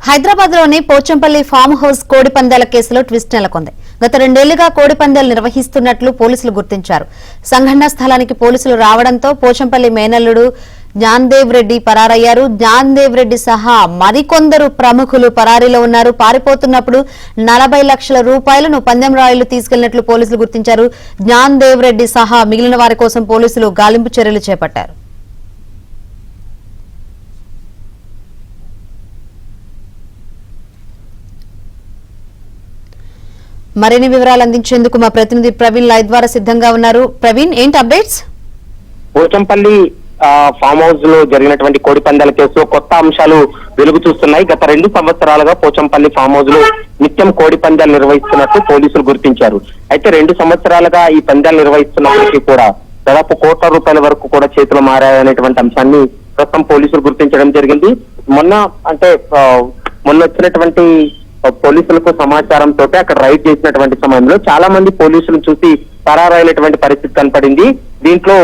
హైదరాబాద్ లోని Pochampally farm house కోడి పందాల కేసులో ట్విస్ట్ నెలకొంది. గత 2 ఏళ్లుగా కోడి పందాలు నిర్వహిస్తున్నట్లు పోలీసులు గుర్తించారు. సంఘటనా స్థలానికి పోలీసులు రావడంతో పోచంపల్లి మేనల్లుడు జ్ఞాన్దేవ్ రెడ్డి పరారయ్యారు. జ్ఞాన్దేవ్ రెడ్డి సహా మరికొందరు ప్రముఖులు పరారీలో ఉన్నారు. పారిపోతున్నప్పుడు 40 లక్షల రూపాయలను పందెం రాయుళ్లు తీసుకెళ్లినట్లు పోలీసులు గుర్తించారు. జ్ఞాన్దేవ్ రెడ్డి సహా మిగిలిన వారి కోసం పోలీసులు గాలింపు చర్యలు చేపట్టారు. మరిన్ని వివరాలు అందించేందుకు మా ప్రతినిధి ప్రవీణ్ లైవ్ ద్వారా సిద్ధంగా ఉన్నారు. ప్రవీణ్, ఏంటి అప్డేట్స్? పోచంపల్లి ఫామ్ హౌస్ లో జరిగినటువంటి కోడి పందాల కేసులో కొత్త అంశాలు వెలుగు చూస్తున్నాయి. గత 2 సంవత్సరాలుగా పోచంపల్లి ఫామ్ హౌస్ లో నిత్యం కోడి పందాలు నిర్వహిస్తున్నట్టు పోలీసులు గుర్తించారు. అయితే 2 సంవత్సరాలుగా ఈ పందాలు నిర్వహిస్తున్నప్పటికీ కూడా దాదాపు కోట్ల రూపాయల వరకు కూడా చేతులు మారాయనేటువంటి అంశాన్ని ప్రస్తుతం పోలీసులు గుర్తించడం జరిగింది. మొన్న వచ్చినటువంటి పోలీసులకు సమాచారంతో అక్కడ రైడ్ చేసినటువంటి సమయంలో చాలా మంది పోలీసులు చూసి పరారైనటువంటి పరిస్థితి కనపడింది. దీంట్లో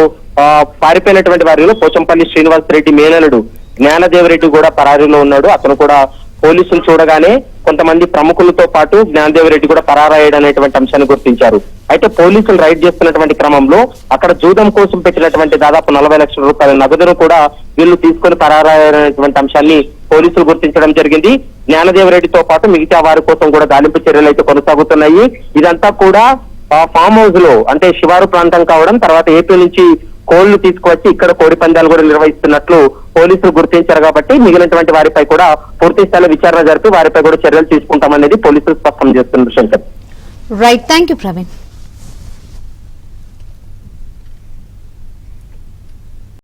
పారిపోయినటువంటి వారిలో పోచంపల్లి శ్రీనివాస్ రెడ్డి మేనలుడు జ్ఞానదేవ్ రెడ్డి కూడా పరారీలో ఉన్నాడు. అతను కూడా పోలీసులు చూడగానే కొంతమంది ప్రముఖులతో పాటు జ్ఞానదేవ్ రెడ్డి కూడా పరారయ్యాడనేటువంటి అంశాన్ని గుర్తించారు. అయితే పోలీసులు రైడ్ చేస్తున్నటువంటి క్రమంలో అక్కడ జూదం కోసం పెట్టినటువంటి దాదాపు 40 లక్షల రూపాయల నగదును కూడా వీళ్ళు తీసుకొని పరారయ్యారనేటువంటి అంశాన్ని పోలీసులు గుర్తించడం జరిగింది. జ్ఞానదేవ్ రెడ్డితో పాటు మిగతా వారి కోసం కూడా గాలింపు చర్యలు అయితే కొనసాగుతున్నాయి. ఇదంతా కూడా ఫామ్ హౌస్ లో అంటే శివారు ప్రాంతం కావడం, తర్వాత ఏపీ నుంచి కోళ్లు తీసుకువచ్చి ఇక్కడ కోడి పందాలు కూడా నిర్వహిస్తున్నట్లు పోలీసులు గుర్తించారు. కాబట్టి మిగిలినటువంటి వారిపై కూడా పూర్తి స్థాయిలో విచారణ జరిపి వారిపై కూడా చర్యలు తీసుకుంటామనేది పోలీసులు స్పష్టం చేస్తున్నారు. Shankar, right, thank you Praveen.